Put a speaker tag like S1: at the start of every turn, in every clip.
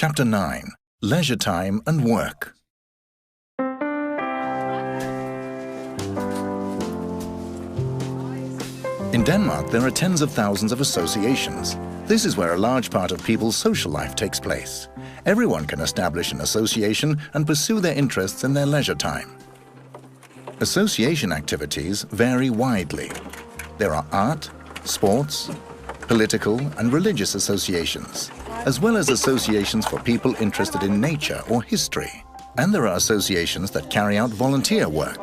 S1: Chapter 9. Leisure Time and Work. In Denmark, there are tens of thousands of associations. This is where a large part of people's social life takes place. Everyone can establish an association and pursue their interests in their leisure time. Association activities vary widely. There are art, sports, political and religious associations, as well as associations for people interested in nature or history. And there are associations that carry out volunteer work.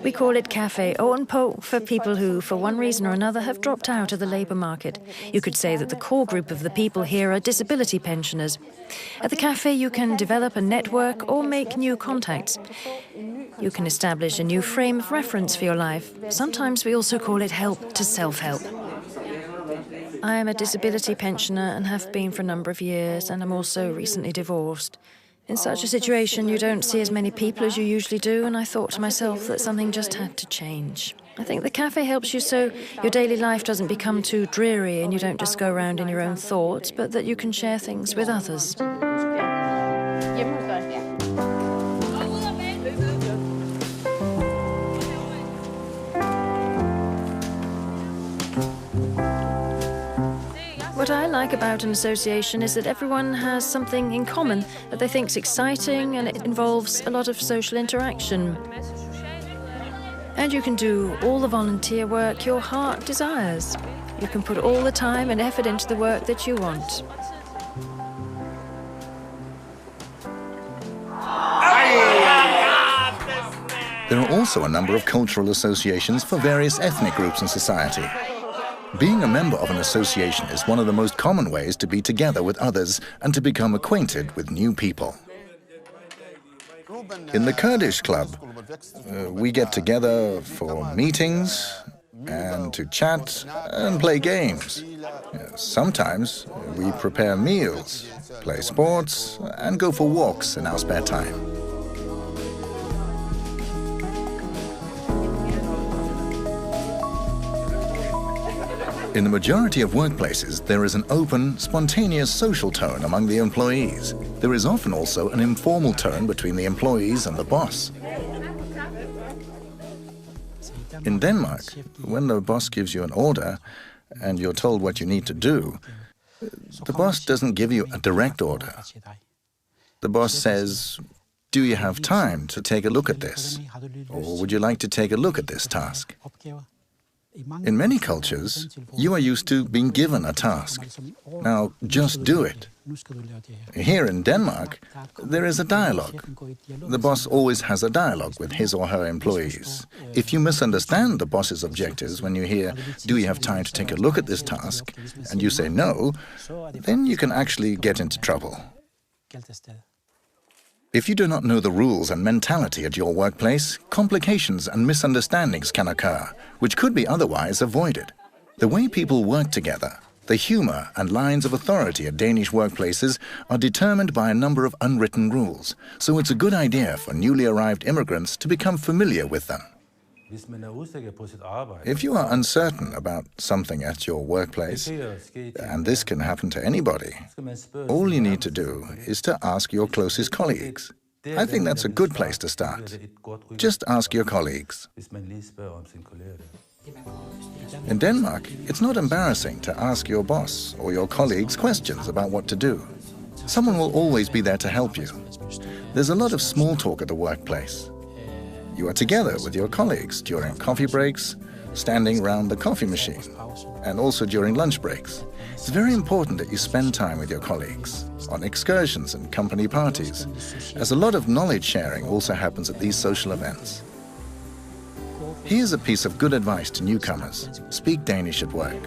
S2: We call it Café Ovenpå for people who, for one reason or another, have dropped out of the labour market. You could say that the core group of the people here are disability pensioners. At the café, you can develop a network or make new contacts. You can establish a new frame of reference for your life. Sometimes we also call it help to self-help. I am a disability pensioner and have been for a number of years, and I'm also recently divorced. In such a situation, you don't see as many people as you usually do, and I thought to myself that something just had to change. I think the cafe helps you so your daily life doesn't become too dreary and you don't just go around in your own thoughts, but that you can share things with others. What I like about an association is that everyone has something in common that they think is exciting, and it involves a lot of social interaction. And you can do all the volunteer work your heart desires. You can put all the time and effort into the work that you want.
S1: There are also a number of cultural associations for various ethnic groups in society. Being a member of an association is one of the most common ways to be together with others and to become acquainted with new people. In the Kurdish club, we get together for meetings and to chat and play games. Sometimes we prepare meals, play sports and go for walks in our spare time. In the majority of workplaces, there is an open, spontaneous social tone among the employees. There is often also an informal tone between the employees and the boss. In Denmark, when the boss gives you an order and you're told what you need to do, the boss doesn't give you a direct order. The boss says, "Do you have time to take a look at this? Or would you like to take a look at this task?" In many cultures, you are used to being given a task. Now, just do it. Here in Denmark, there is a dialogue. The boss always has a dialogue with his or her employees. If you misunderstand the boss's objectives when you hear, "Do you have time to take a look at this task?" and you say no, then you can actually get into trouble. If you do not know the rules and mentality at your workplace, complications and misunderstandings can occur, which could be otherwise avoided. The way people work together, the humor and lines of authority at Danish workplaces are determined by a number of unwritten rules, so it's a good idea for newly arrived immigrants to become familiar with them. If you are uncertain about something at your workplace, and this can happen to anybody, all you need to do is to ask your closest colleagues. I think that's a good place to start. Just ask your colleagues. In Denmark, it's not embarrassing to ask your boss or your colleagues questions about what to do. Someone will always be there to help you. There's a lot of small talk at the workplace. You are together with your colleagues during coffee breaks, standing round the coffee machine, and also during lunch breaks. It's very important that you spend time with your colleagues, on excursions and company parties, as a lot of knowledge sharing also happens at these social events. Here's a piece of good advice to newcomers. Speak Danish at work.